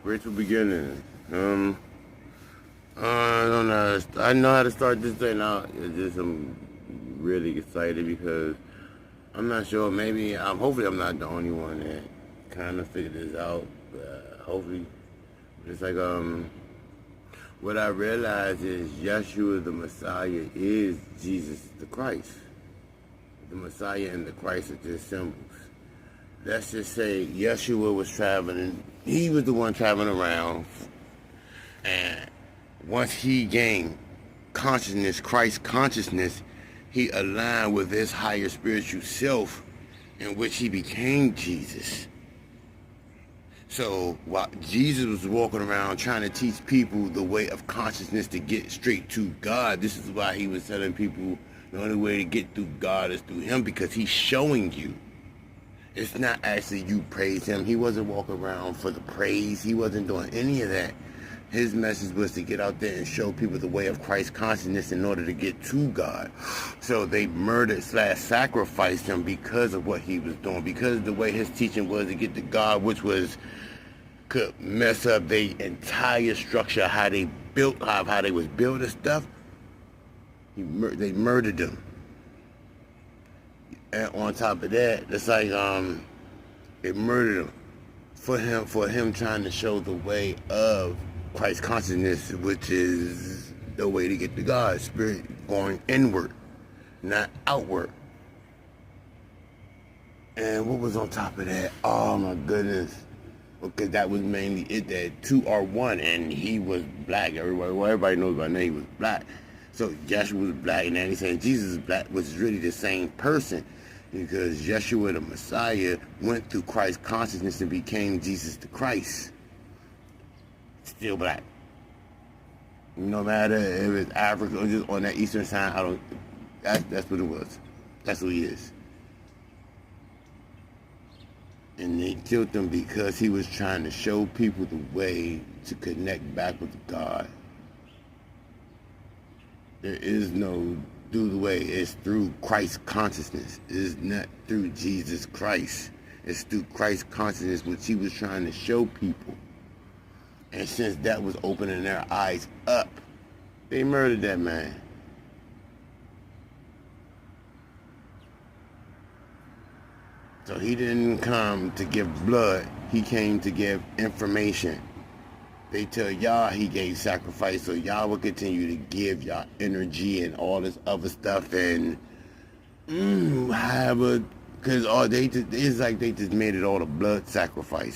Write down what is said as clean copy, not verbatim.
Grateful beginning. I don't know. I know how to start this thing out. It's just I'm really excited because I'm not sure. Maybe hopefully I'm not the only one that kind of figured this out. Hopefully, it's like what I realized is Yeshua the Messiah is Jesus the Christ. The Messiah and the Christ are just symbols. Let's just say Yeshua was traveling. He was the one traveling around, and once he gained consciousness, Christ consciousness, he aligned with his higher spiritual self, in which he became Jesus. So while Jesus was walking around trying to teach people the way of consciousness to get straight to God, this is why he was telling people the only way to get through God is through him, because he's showing you. It's not actually you praise him. He wasn't walking around for the praise. He wasn't doing any of that. His message was to get out there and show people the way of Christ consciousness in order to get to God. So they murdered / sacrificed him because of what he was doing, because the way his teaching was to get to God, which could mess up their entire structure, how they built, how they was building stuff. They murdered them. And on top of that, it's like they murdered him for him trying to show the way of Christ consciousness, which is the way to get to God. Spirit going inward, not outward. And what was on top of that? Oh my goodness. Because that was mainly it, that two are one, and he was black. Everybody knows by now he was black. So Yeshua was black, and then he said Jesus is black, which is really the same person. Because Yeshua the Messiah went through Christ consciousness and became Jesus the Christ. Still black. No matter if it's Africa or just on that eastern side, that's what it was. That's who he is. And they killed him because he was trying to show people the way to connect back with God. There is no through the way. It's through Christ consciousness. It is not through Jesus Christ. It's through Christ consciousness, which he was trying to show people. And since that was opening their eyes up, they murdered that man. So he didn't come to give blood, he came to give information. They tell y'all he gave sacrifice, so y'all will continue to give y'all energy and all this other stuff, and because it's like they just made it all a blood sacrifice.